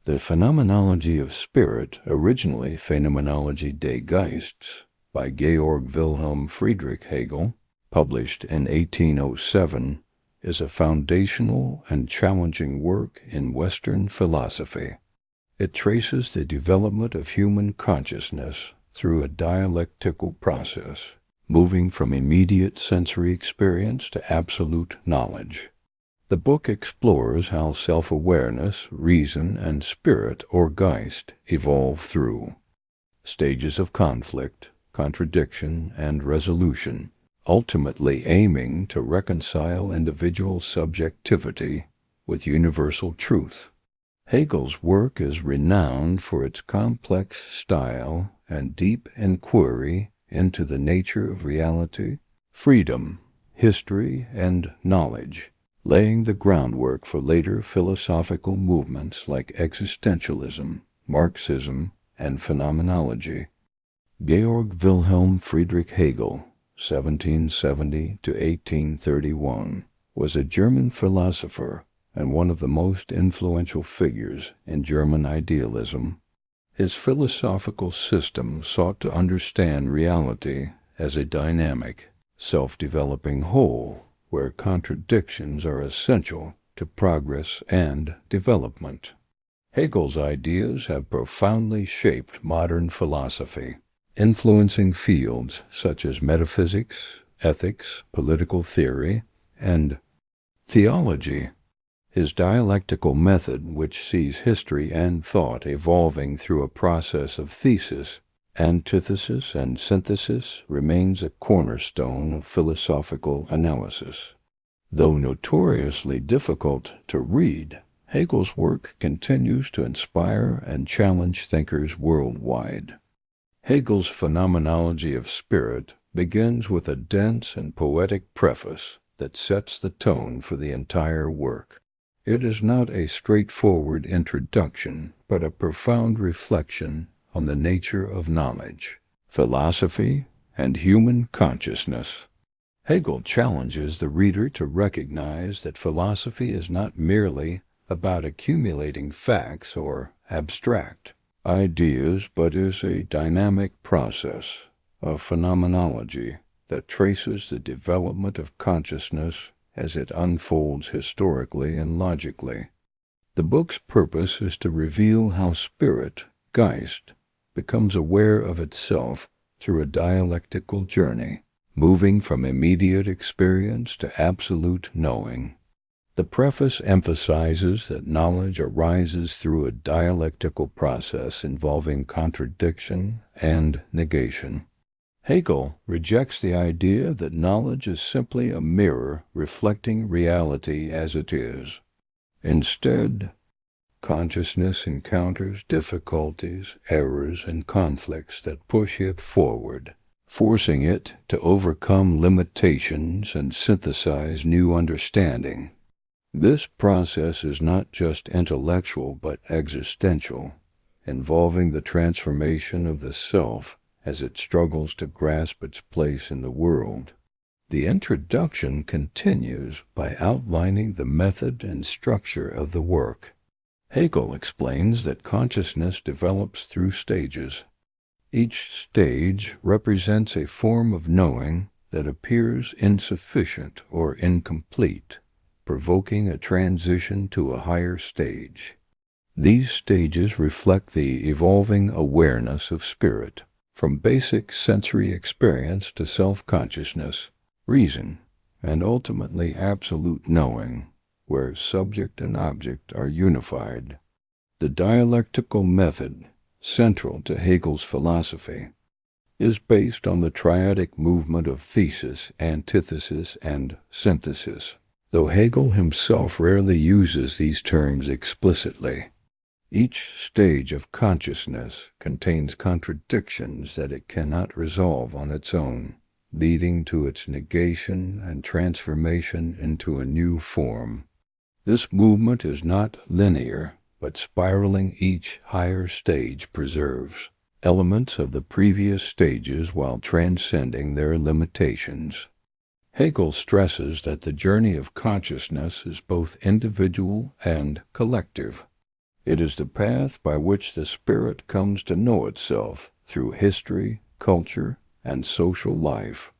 The Phenomenology of Spirit, originally Phenomenology des Geists, by Georg Wilhelm Friedrich Hegel, published in 1807, is a foundational and challenging work in Western philosophy. It traces the development of human consciousness through a dialectical process, moving from immediate sensory experience to absolute knowledge. The book explores how self-awareness, reason, and spirit or Geist evolve through stages of conflict, contradiction, and resolution, ultimately aiming to reconcile individual subjectivity with universal truth. Hegel's work is renowned for its complex style and deep inquiry into the nature of reality, freedom, history, and knowledge, laying the groundwork for later philosophical movements like existentialism, Marxism, and phenomenology. Georg Wilhelm Friedrich Hegel, 1770 to 1831, was a German philosopher and one of the most influential figures in German idealism. His philosophical system sought to understand reality as a dynamic, self-developing whole, where contradictions are essential to progress and development. Hegel's ideas have profoundly shaped modern philosophy, influencing fields such as metaphysics, ethics, political theory, and theology. His dialectical method, which sees history and thought evolving through a process of thesis, antithesis, and synthesis, remains a cornerstone of philosophical analysis. Though notoriously difficult to read, Hegel's work continues to inspire and challenge thinkers worldwide. Hegel's Phenomenology of Spirit begins with a dense and poetic preface that sets the tone for the entire work. It is not a straightforward introduction, but a profound reflection on the nature of knowledge, philosophy, and human consciousness. Hegel challenges the reader to recognize that philosophy is not merely about accumulating facts or abstract ideas, but is a dynamic process of phenomenology that traces the development of consciousness as it unfolds historically and logically. The book's purpose is to reveal how spirit, Geist, becomes aware of itself through a dialectical journey, moving from immediate experience to absolute knowing. The preface emphasizes that knowledge arises through a dialectical process involving contradiction and negation. Hegel rejects the idea that knowledge is simply a mirror reflecting reality as it is. Instead, consciousness encounters difficulties, errors, and conflicts that push it forward, forcing it to overcome limitations and synthesize new understanding. This process is not just intellectual but existential, involving the transformation of the self as it struggles to grasp its place in the world. The introduction continues by outlining the method and structure of the work. Hegel explains that consciousness develops through stages. Each stage represents a form of knowing that appears insufficient or incomplete, provoking a transition to a higher stage. These stages reflect the evolving awareness of spirit, from basic sensory experience to self-consciousness, reason, and ultimately absolute knowing, where subject and object are unified. The dialectical method, central to Hegel's philosophy, is based on the triadic movement of thesis, antithesis, and synthesis, though Hegel himself rarely uses these terms explicitly. Each stage of consciousness contains contradictions that it cannot resolve on its own, leading to its negation and transformation into a new form. This movement is not linear, but spiraling. Each higher stage preserves elements of the previous stages while transcending their limitations. Hegel stresses that the journey of consciousness is both individual and collective. It is the path by which the spirit comes to know itself through history, culture, and social life.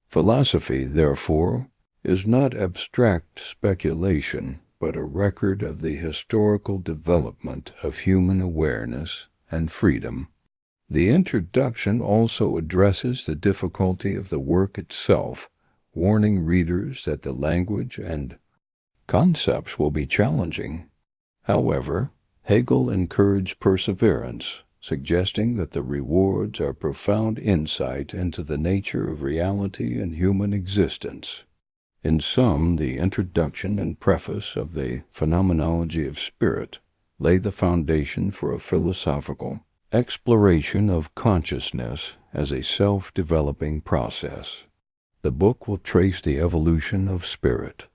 Philosophy, therefore, is not abstract speculation, but a record of the historical development of human awareness and freedom. The introduction also addresses the difficulty of the work itself, warning readers that the language and concepts will be challenging. However, Hegel encouraged perseverance, suggesting that the rewards are profound insight into the nature of reality and human existence. In sum, the introduction and preface of the Phenomenology of Spirit lay the foundation for a philosophical exploration of consciousness as a self-developing process. The book will trace the evolution of spirit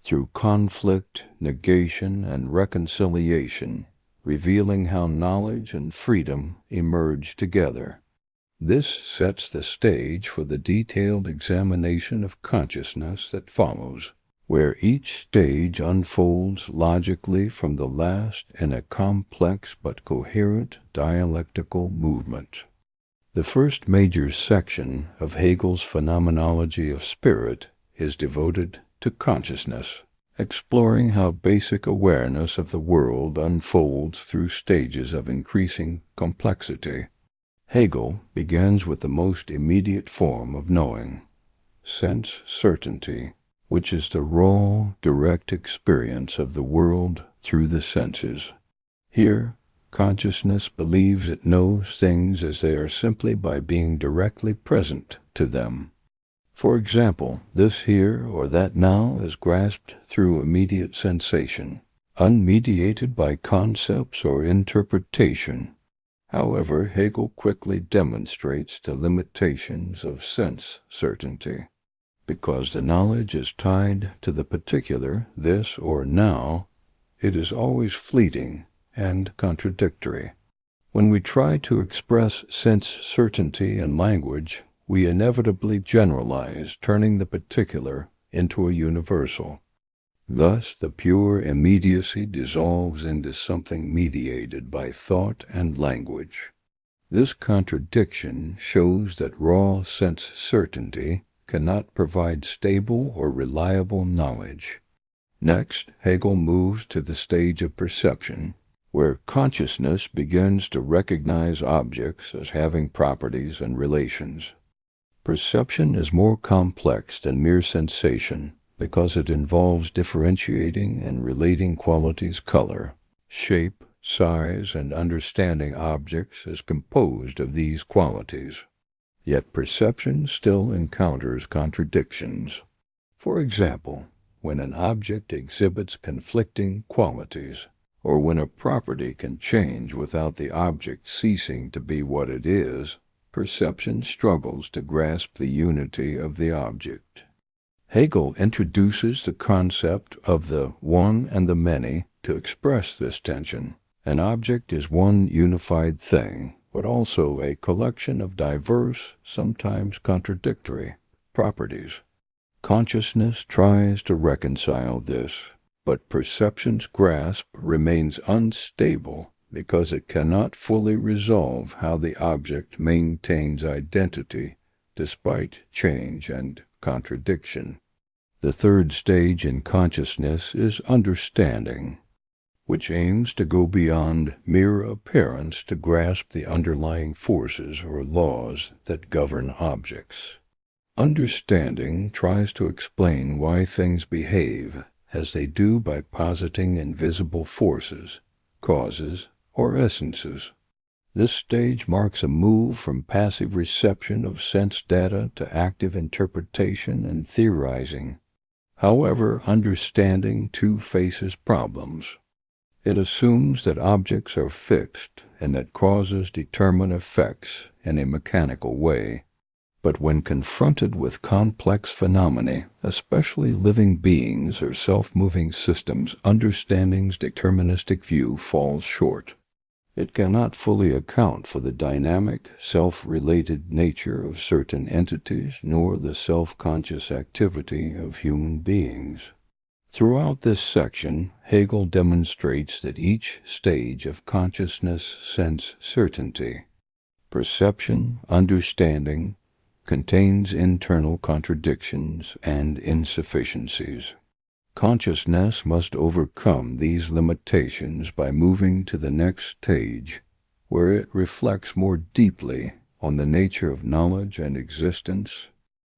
through conflict, negation, and reconciliation, revealing how knowledge and freedom emerge together. This sets the stage for the detailed examination of consciousness that follows, where each stage unfolds logically from the last in a complex but coherent dialectical movement. The first major section of Hegel's Phenomenology of Spirit is devoted to consciousness, exploring how basic awareness of the world unfolds through stages of increasing complexity. Hegel begins with the most immediate form of knowing, sense certainty, which is the raw, direct experience of the world through the senses. Here, consciousness believes it knows things as they are simply by being directly present to them. For example, this here or that now is grasped through immediate sensation, unmediated by concepts or interpretation. However, Hegel quickly demonstrates the limitations of sense certainty. Because the knowledge is tied to the particular this or now, it is always fleeting and contradictory. When we try to express sense certainty in language, we inevitably generalize, turning the particular into a universal. Thus, the pure immediacy dissolves into something mediated by thought and language. This contradiction shows that raw sense certainty cannot provide stable or reliable knowledge. Next, Hegel moves to the stage of perception, where consciousness begins to recognize objects as having properties and relations. Perception is more complex than mere sensation because it involves differentiating and relating qualities: color, shape, size, and understanding objects as composed of these qualities. Yet perception still encounters contradictions. For example, when an object exhibits conflicting qualities, or when a property can change without the object ceasing to be what it is, perception struggles to grasp the unity of the object. Hegel introduces the concept of the one and the many to express this tension. An object is one unified thing, but also a collection of diverse, sometimes contradictory, properties. Consciousness tries to reconcile this, but perception's grasp remains unstable because it cannot fully resolve how the object maintains identity despite change and contradiction. The third stage in consciousness is understanding, which aims to go beyond mere appearance to grasp the underlying forces or laws that govern objects. Understanding tries to explain why things behave as they do by positing invisible forces, causes, or essences. This stage marks a move from passive reception of sense data to active interpretation and theorizing. However, understanding too faces problems. It assumes that objects are fixed and that causes determine effects in a mechanical way. But when confronted with complex phenomena, especially living beings or self-moving systems, understanding's deterministic view falls short. It cannot fully account for the dynamic, self-related nature of certain entities, nor the self-conscious activity of human beings. Throughout this section, Hegel demonstrates that each stage of consciousness sense certainty, perception, understanding, contains internal contradictions and insufficiencies. Consciousness must overcome these limitations by moving to the next stage, where it reflects more deeply on the nature of knowledge and existence.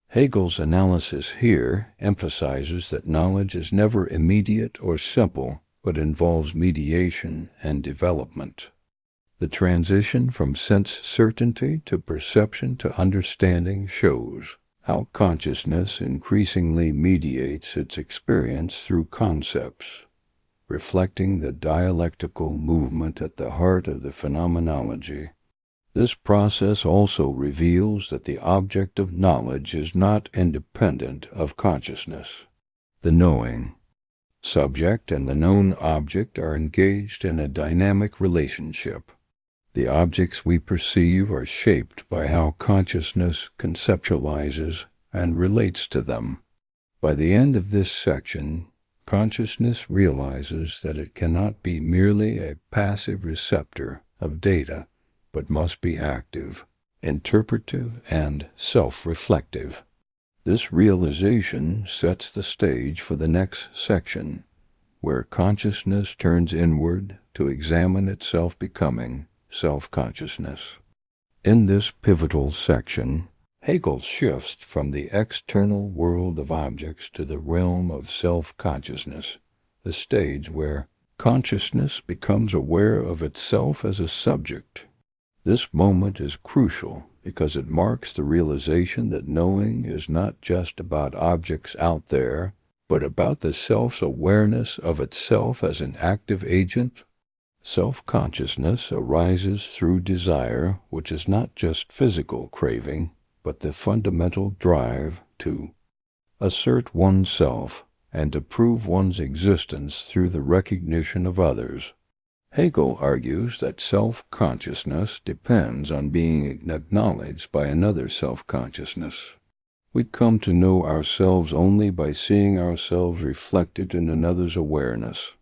Hegel's analysis here emphasizes that knowledge is never immediate or simple, but involves mediation and development. The transition from sense certainty to perception to understanding shows how consciousness increasingly mediates its experience through concepts, reflecting the dialectical movement at the heart of the phenomenology. This process also reveals that the object of knowledge is not independent of consciousness. The knowing subject and the known object are engaged in a dynamic relationship. The objects we perceive are shaped by how consciousness conceptualizes and relates to them. By the end of this section, consciousness realizes that it cannot be merely a passive receptor of data, but must be active, interpretive, and self-reflective. This realization sets the stage for the next section, where consciousness turns inward to examine itself, becoming self-consciousness. In this pivotal section, Hegel shifts from the external world of objects to the realm of self-consciousness, the stage where consciousness becomes aware of itself as a subject. This moment is crucial because it marks the realization that knowing is not just about objects out there, but about the self's awareness of itself as an active agent. Self-consciousness arises through desire, which is not just physical craving, but the fundamental drive to assert oneself and to prove one's existence through the recognition of others. Hegel argues that self-consciousness depends on being acknowledged by another self-consciousness. We come to know ourselves only by seeing ourselves reflected in another's awareness.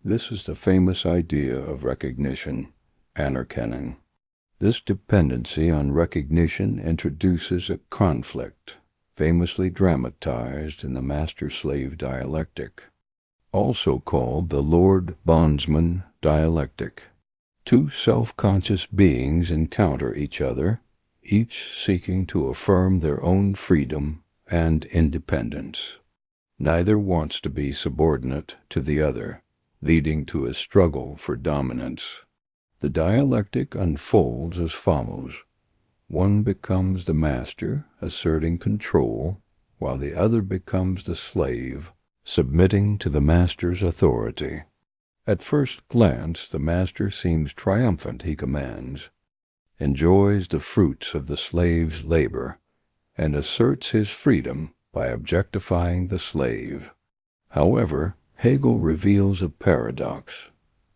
This is the famous idea of recognition, anerkennung. This dependency on recognition introduces a conflict, famously dramatized in the master-slave dialectic, also called the Lord-Bondsman dialectic. Two self-conscious beings encounter each other, each seeking to affirm their own freedom and independence. Neither wants to be subordinate to the other, leading to a struggle for dominance. The dialectic unfolds as follows. One becomes the master, asserting control, while the other becomes the slave, submitting to the master's authority. At first glance, the master seems triumphant, he commands, enjoys the fruits of the slave's labor, and asserts his freedom by objectifying the slave. However, Hegel reveals a paradox.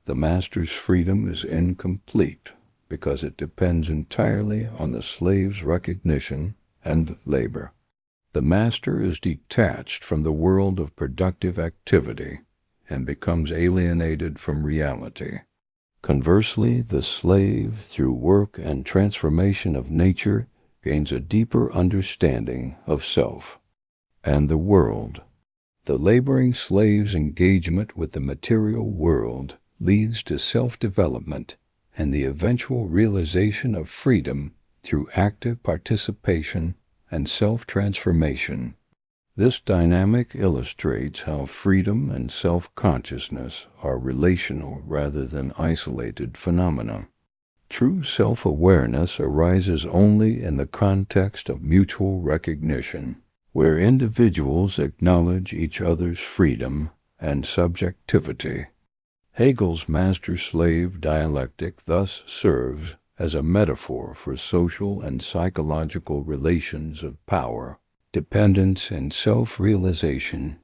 The master's freedom is incomplete because it depends entirely on the slave's recognition and labor. The master is detached from the world of productive activity and becomes alienated from reality. Conversely, the slave, through work and transformation of nature, gains a deeper understanding of self and the world. The laboring slave's engagement with the material world leads to self-development and the eventual realization of freedom through active participation and self-transformation. This dynamic illustrates how freedom and self-consciousness are relational rather than isolated phenomena. True self-awareness arises only in the context of mutual recognition, where individuals acknowledge each other's freedom and subjectivity. Hegel's master-slave dialectic thus serves as a metaphor for social and psychological relations of power, dependence, and self-realization.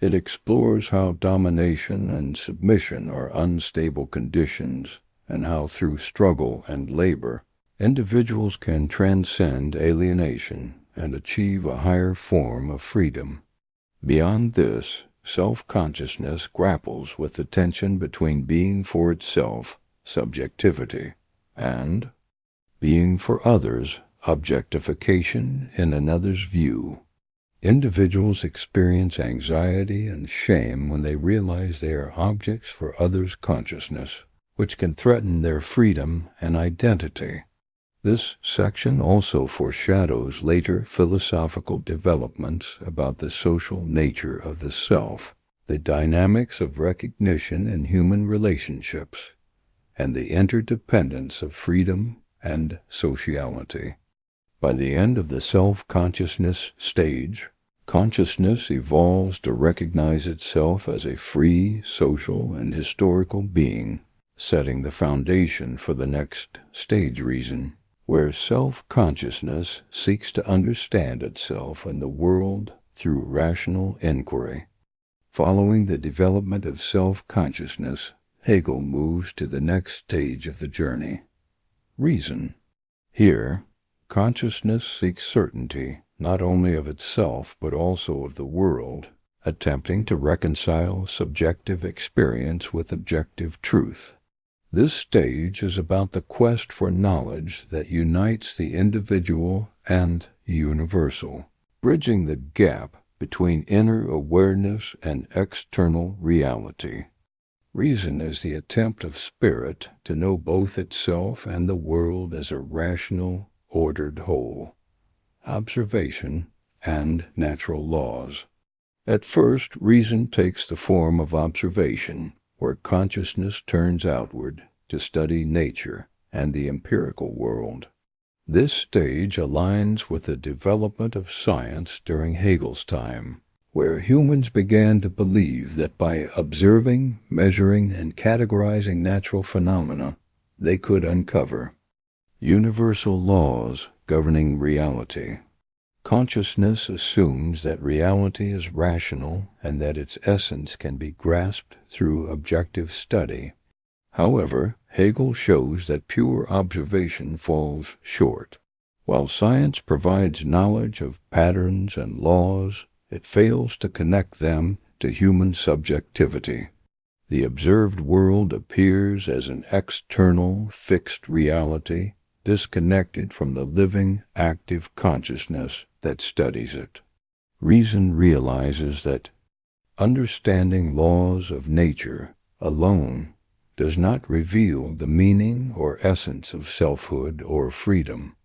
It explores how domination and submission are unstable conditions, and how through struggle and labor, individuals can transcend alienation and achieve a higher form of freedom. Beyond this, self-consciousness grapples with the tension between being for itself, subjectivity, and being for others, objectification in another's view. Individuals experience anxiety and shame when they realize they are objects for others' consciousness, which can threaten their freedom and identity. This section also foreshadows later philosophical developments about the social nature of the self, the dynamics of recognition in human relationships, and the interdependence of freedom and sociality. By the end of the self-consciousness stage, consciousness evolves to recognize itself as a free, social, and historical being, setting the foundation for the next stage reason, where self-consciousness seeks to understand itself and the world through rational inquiry. Following the development of self-consciousness, Hegel moves to the next stage of the journey, reason. Here, consciousness seeks certainty not only of itself but also of the world, attempting to reconcile subjective experience with objective truth. This stage is about the quest for knowledge that unites the individual and universal, bridging the gap between inner awareness and external reality. Reason is the attempt of spirit to know both itself and the world as a rational, ordered whole, observation, and natural laws. At first, reason takes the form of observation, where consciousness turns outward to study nature and the empirical world. This stage aligns with the development of science during Hegel's time, where humans began to believe that by observing, measuring, and categorizing natural phenomena, they could uncover universal laws governing reality. Consciousness assumes that reality is rational and that its essence can be grasped through objective study. However, Hegel shows that pure observation falls short. While science provides knowledge of patterns and laws, it fails to connect them to human subjectivity. The observed world appears as an external, fixed reality, disconnected from the living, active consciousness that studies it. Reason realizes that understanding laws of nature alone does not reveal the meaning or essence of selfhood or freedom,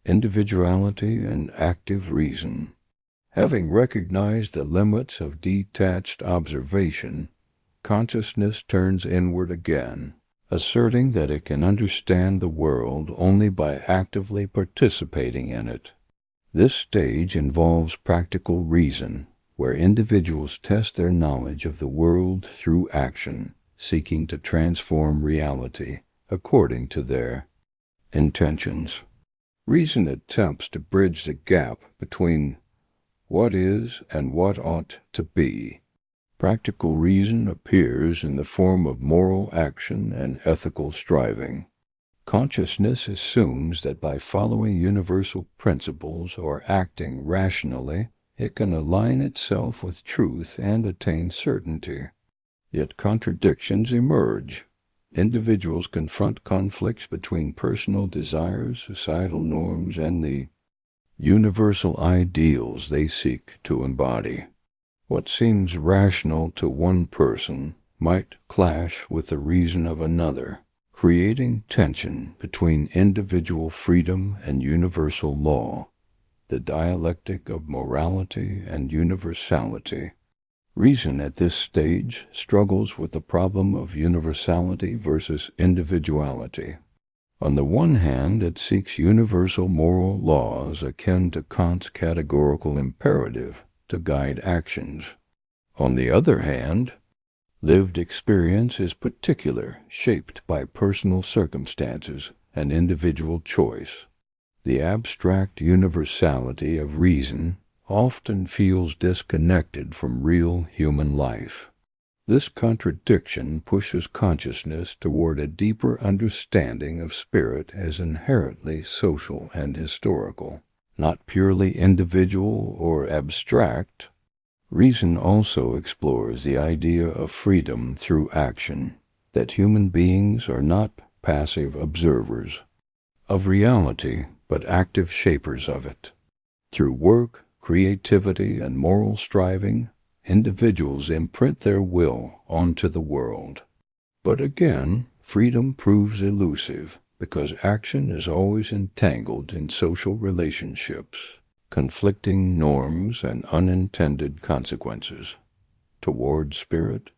individuality, and active reason. Having recognized the limits of detached observation, consciousness turns inward again, asserting that it can understand the world only by actively participating in it. This stage involves practical reason, where individuals test their knowledge of the world through action, seeking to transform reality according to their intentions. Reason attempts to bridge the gap between what is and what ought to be. Practical reason appears in the form of moral action and ethical striving. Consciousness assumes that by following universal principles or acting rationally, it can align itself with truth and attain certainty. Yet contradictions emerge. Individuals confront conflicts between personal desires, societal norms, and the universal ideals they seek to embody. What seems rational to one person might clash with the reason of another, creating tension between individual freedom and universal law, the dialectic of morality and universality. Reason at this stage struggles with the problem of universality versus individuality. On the one hand, it seeks universal moral laws akin to Kant's categorical imperative to guide actions. On the other hand, lived experience is particular, shaped by personal circumstances and individual choice. The abstract universality of reason often feels disconnected from real human life. This contradiction pushes consciousness toward a deeper understanding of spirit as inherently social and historical, not purely individual or abstract. Reason also explores the idea of freedom through action, that human beings are not passive observers of reality, but active shapers of it. Through work, creativity, and moral striving, individuals imprint their will onto the world. But again, freedom proves elusive, because action is always entangled in social relationships, conflicting norms, and unintended consequences. Toward spirit,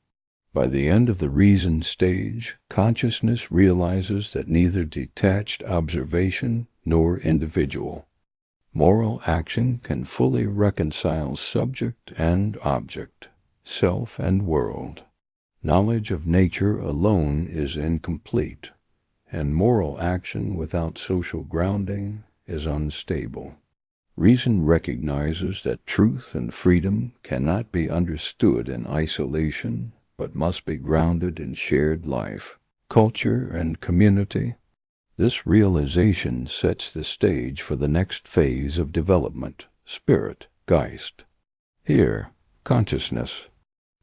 by the end of the reason stage, consciousness realizes that neither detached observation nor individual moral action can fully reconcile subject and object, self and world. Knowledge of nature alone is incomplete, and moral action without social grounding is unstable. Reason recognizes that truth and freedom cannot be understood in isolation, but must be grounded in shared life, culture, and community. This realization sets the stage for the next phase of development, spirit, Geist. Here, consciousness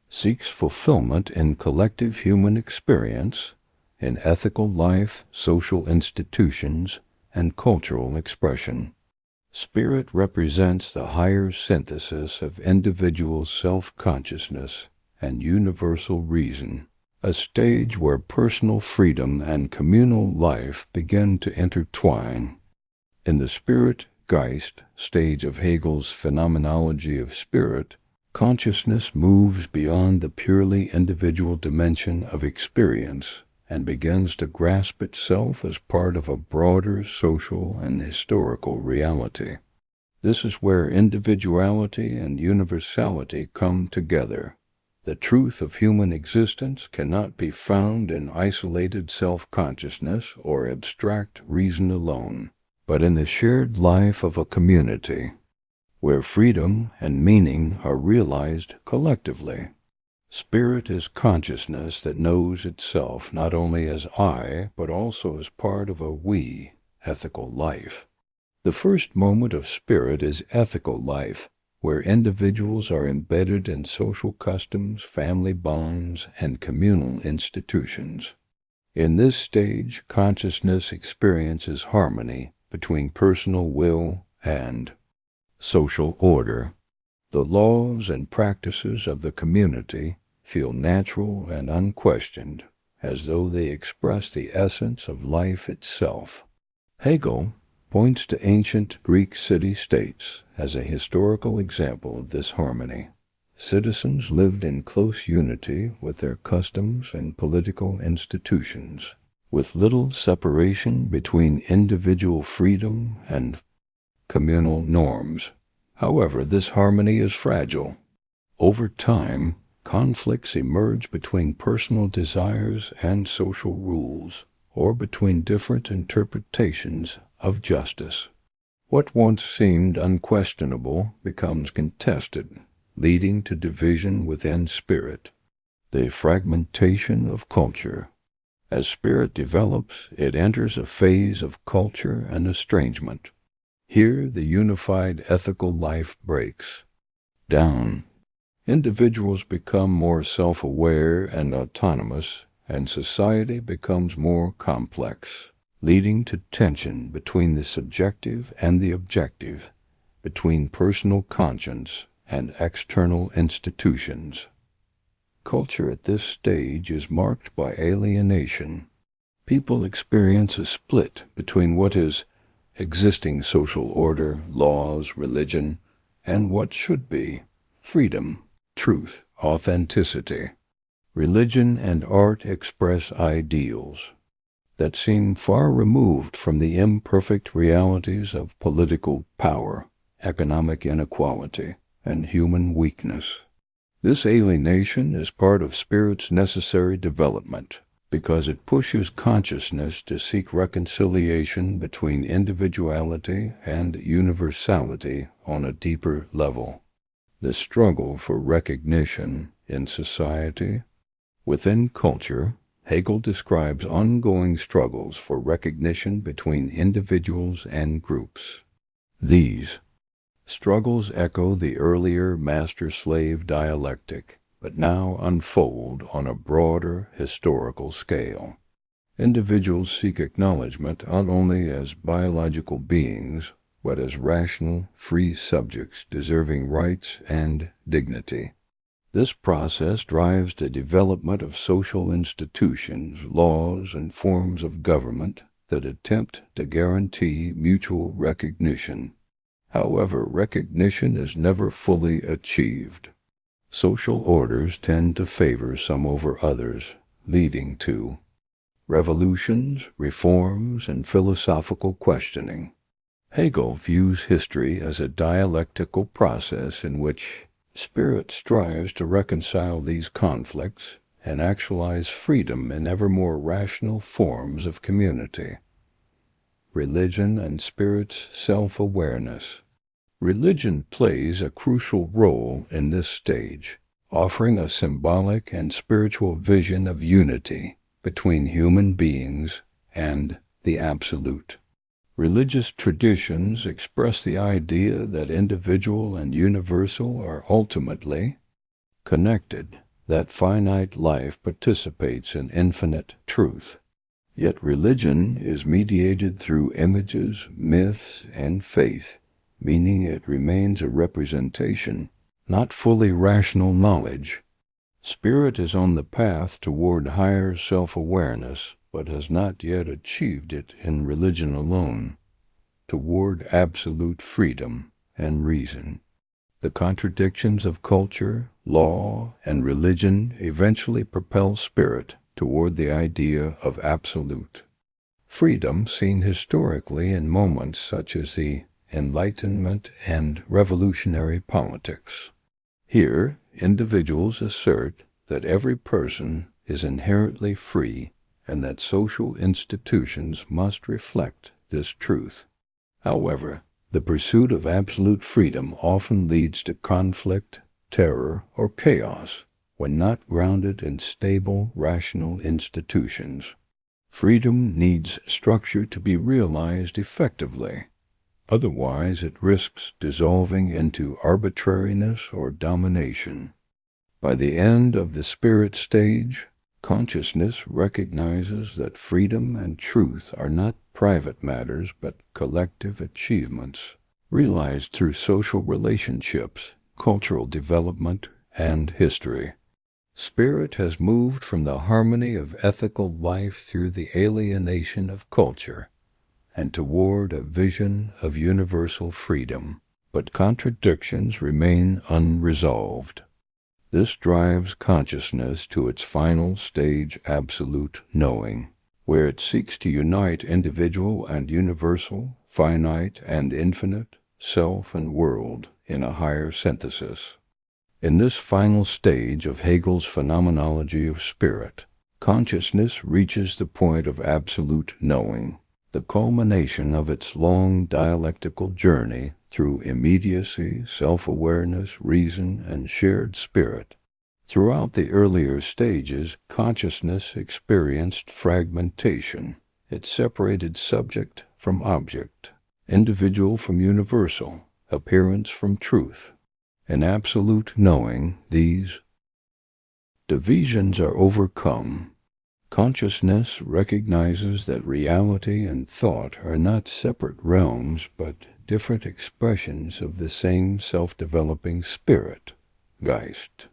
seeks fulfillment in collective human experience, in ethical life, social institutions, and cultural expression. Spirit represents the higher synthesis of individual self-consciousness and universal reason, a stage where personal freedom and communal life begin to intertwine. In the spirit Geist stage of Hegel's Phenomenology of Spirit, consciousness moves beyond the purely individual dimension of experience and begins to grasp itself as part of a broader social and historical reality. This is where individuality and universality come together. The truth of human existence cannot be found in isolated self-consciousness or abstract reason alone, but in the shared life of a community, where freedom and meaning are realized collectively. Spirit is consciousness that knows itself not only as I, but also as part of a we ethical life. The first moment of spirit is ethical life, where individuals are embedded in social customs, family bonds, and communal institutions. In this stage, consciousness experiences harmony between personal will and social order. The laws and practices of the community feel natural and unquestioned, as though they express the essence of life itself. Hegel points to ancient Greek city-states as a historical example of this harmony. Citizens lived in close unity with their customs and political institutions, with little separation between individual freedom and communal norms. However, this harmony is fragile. Over time, conflicts emerge between personal desires and social rules, or between different interpretations of justice. What once seemed unquestionable becomes contested, leading to division within spirit. The fragmentation of culture. As spirit develops, it enters a phase of culture and estrangement. Here, the unified ethical life breaks down. Individuals become more self-aware and autonomous, and society becomes more complex, leading to tension between the subjective and the objective, between personal conscience and external institutions. Culture at this stage is marked by alienation. People experience a split between what is existing social order, laws, religion, and what should be freedom, truth, authenticity. Religion and art express ideals that seem far removed from the imperfect realities of political power, economic inequality, and human weakness. This alienation is part of spirit's necessary development, because it pushes consciousness to seek reconciliation between individuality and universality on a deeper level. The struggle for recognition in society. Within culture, Hegel describes ongoing struggles for recognition between individuals and groups. These Struggles echo the earlier master-slave dialectic, but now unfold on a broader historical scale. Individuals seek acknowledgement not only as biological beings, but as rational, free subjects deserving rights and dignity. This process drives the development of social institutions, laws, and forms of government that attempt to guarantee mutual recognition. However, recognition is never fully achieved. Social orders tend to favor some over others, leading to revolutions, reforms, and philosophical questioning. Hegel views history as a dialectical process in which spirit strives to reconcile these conflicts and actualize freedom in ever more rational forms of community. Religion and spirit's self-awareness. Religion plays a crucial role in this stage, offering a symbolic and spiritual vision of unity between human beings and the Absolute. Religious traditions express the idea that individual and universal are ultimately connected, that finite life participates in infinite truth. Yet religion is mediated through images, myths, and faith, meaning it remains a representation, not fully rational knowledge. Spirit is on the path toward higher self-awareness, but has not yet achieved it in religion alone, toward absolute freedom and reason. The contradictions of culture, law, and religion eventually propel spirit toward the idea of absolute freedom, seen historically in moments such as the Enlightenment and revolutionary politics. Here, individuals assert that every person is inherently free and that social institutions must reflect this truth. However, the pursuit of absolute freedom often leads to conflict, terror, or chaos when not grounded in stable, rational institutions. Freedom needs structure to be realized effectively. Otherwise, it risks dissolving into arbitrariness or domination. By the end of the spirit stage, consciousness recognizes that freedom and truth are not private matters but collective achievements, realized through social relationships, cultural development, and history. Spirit has moved from the harmony of ethical life through the alienation of culture and toward a vision of universal freedom, but contradictions remain unresolved. This drives consciousness to its final stage, absolute knowing, where it seeks to unite individual and universal, finite and infinite, self and world in a higher synthesis. In this final stage of Hegel's Phenomenology of Spirit, consciousness reaches the point of absolute knowing, the culmination of its long dialectical journey through immediacy, self-awareness, reason, and shared spirit. Throughout the earlier stages, consciousness experienced fragmentation. It separated subject from object, individual from universal, appearance from truth. In absolute knowing, these divisions are overcome. Consciousness recognizes that reality and thought are not separate realms, but different expressions of the same self-developing spirit, Geist.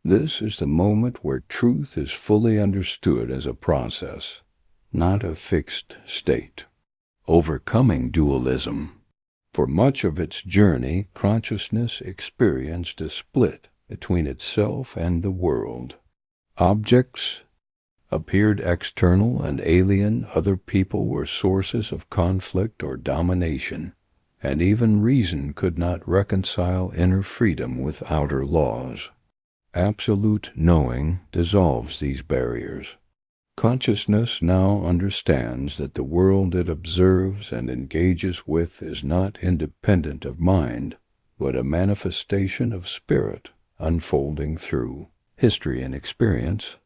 This is the moment where truth is fully understood as a process, not a fixed state. Overcoming dualism. For much of its journey, consciousness experienced a split between itself and the world. Objects appeared external and alien, other people were sources of conflict or domination, and even reason could not reconcile inner freedom with outer laws. Absolute knowing dissolves these barriers. Consciousness now understands that the world it observes and engages with is not independent of mind, but a manifestation of spirit unfolding through history and experience.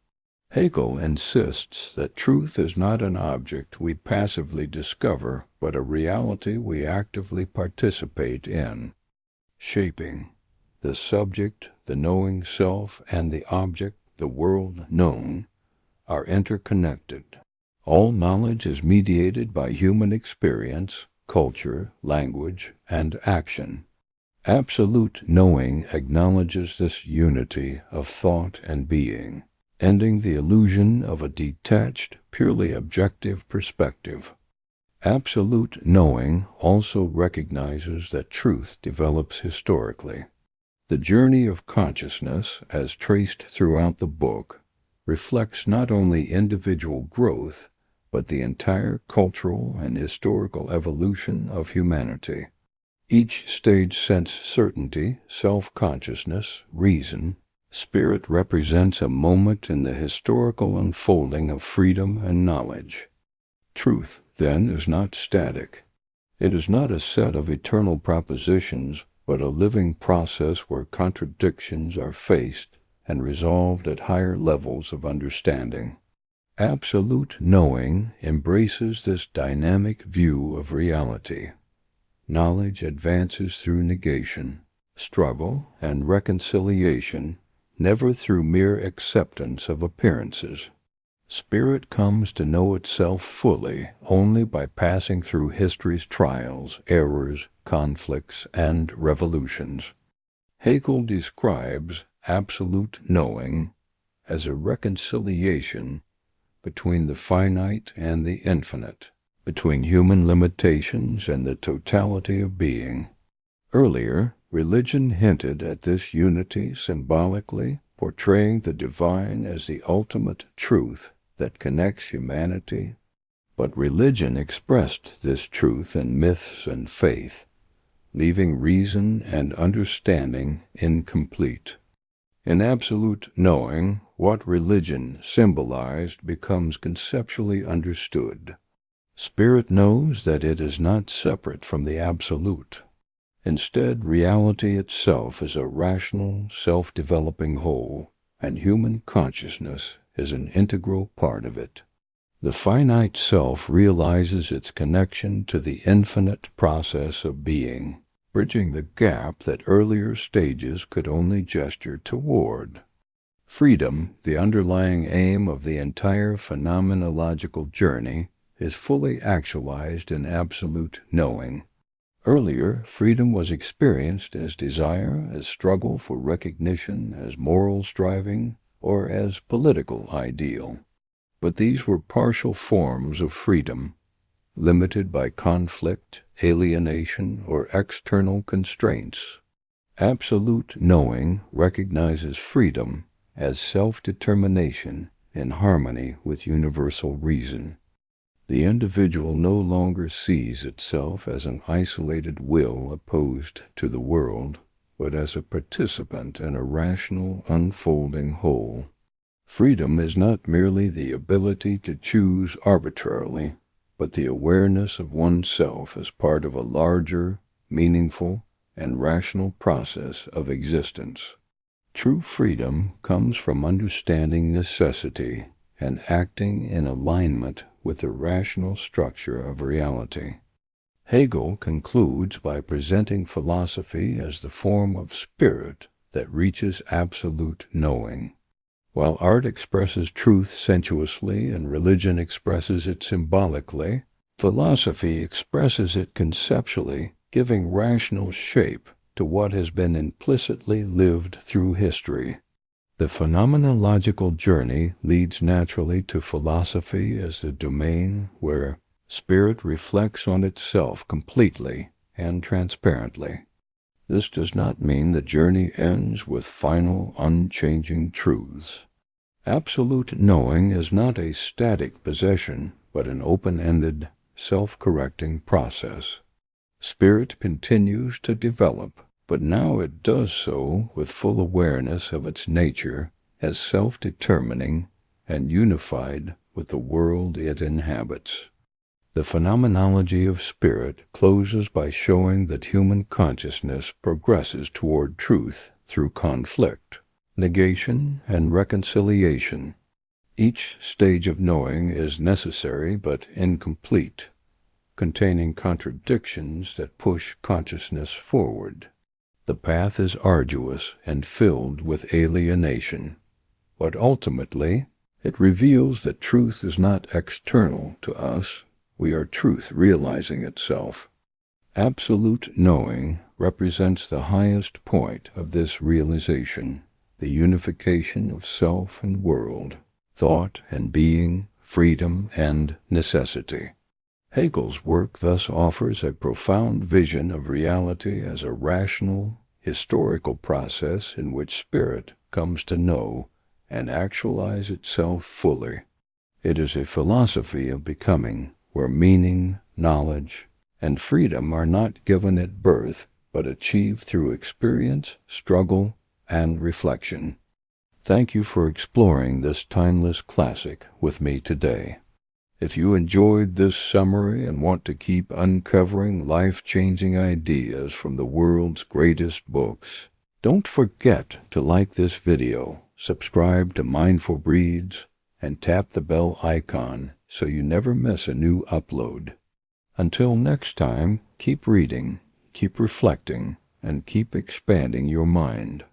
Hegel insists that truth is not an object we passively discover, but a reality we actively participate in. shaping. The subject, the knowing self, and the object, the world known, are interconnected. All knowledge is mediated by human experience, culture, language, and action. Absolute knowing acknowledges this unity of thought and being, ending the illusion of a detached, purely objective perspective. Absolute knowing also recognizes that truth develops historically. The journey of consciousness, as traced throughout the book, reflects not only individual growth, but the entire cultural and historical evolution of humanity. Each stage sense certainty, self-consciousness, reason. Spirit represents a moment in the historical unfolding of freedom and knowledge. Truth, then, is not static. It is not a set of eternal propositions, but a living process where contradictions are faced and resolved at higher levels of understanding. Absolute knowing embraces this dynamic view of reality. Knowledge advances through negation, struggle, and reconciliation, never through mere acceptance of appearances. Spirit comes to know itself fully only by passing through history's trials, errors, conflicts, and revolutions. Hegel describes absolute knowing as a reconciliation between the finite and the infinite, between human limitations and the totality of being. Earlier, religion hinted at this unity symbolically, portraying the divine as the ultimate truth that connects humanity, but religion expressed this truth in myths and faith, leaving reason and understanding incomplete. In absolute knowing, what religion symbolized becomes conceptually understood. Spirit knows that it is not separate from the absolute. Instead, reality itself is a rational, self-developing whole, and human consciousness is an integral part of it. The finite self realizes its connection to the infinite process of being, bridging the gap that earlier stages could only gesture toward. Freedom, the underlying aim of the entire phenomenological journey, is fully actualized in absolute knowing. Earlier, freedom was experienced as desire, as struggle for recognition, as moral striving, or as political ideal. But these were partial forms of freedom, limited by conflict, alienation, or external constraints. Absolute knowing recognizes freedom as self-determination in harmony with universal reason. The individual no longer sees itself as an isolated will opposed to the world, but as a participant in a rational, unfolding whole. Freedom is not merely the ability to choose arbitrarily, but the awareness of oneself as part of a larger, meaningful, and rational process of existence. True freedom comes from understanding necessity and acting in alignment with the rational structure of reality. Hegel concludes by presenting philosophy as the form of spirit that reaches absolute knowing. While art expresses truth sensuously and religion expresses it symbolically, philosophy expresses it conceptually, giving rational shape to what has been implicitly lived through history. The phenomenological journey leads naturally to philosophy as the domain where spirit reflects on itself completely and transparently. This does not mean the journey ends with final, unchanging truths. Absolute knowing is not a static possession, but an open-ended, self-correcting process. Spirit continues to develop, but now it does so with full awareness of its nature as self-determining and unified with the world it inhabits. The phenomenology of spirit closes by showing that human consciousness progresses toward truth through conflict, negation, and reconciliation. Each stage of knowing is necessary but incomplete, containing contradictions that push consciousness forward. The path is arduous and filled with alienation, but ultimately it reveals that truth is not external to us. We are truth realizing itself. Absolute knowing represents the highest point of this realization, the unification of self and world, thought and being, freedom and necessity. Hegel's work thus offers a profound vision of reality as a rational, historical process in which spirit comes to know and actualize itself fully. It is a philosophy of becoming where meaning, knowledge, and freedom are not given at birth, but achieved through experience, struggle, and reflection. Thank you for exploring this timeless classic with me today. If you enjoyed this summary and want to keep uncovering life-changing ideas from the world's greatest books, don't forget to like this video, subscribe to Mindful Breeds, and tap the bell icon so you never miss a new upload. Until next time, keep reading, keep reflecting, and keep expanding your mind.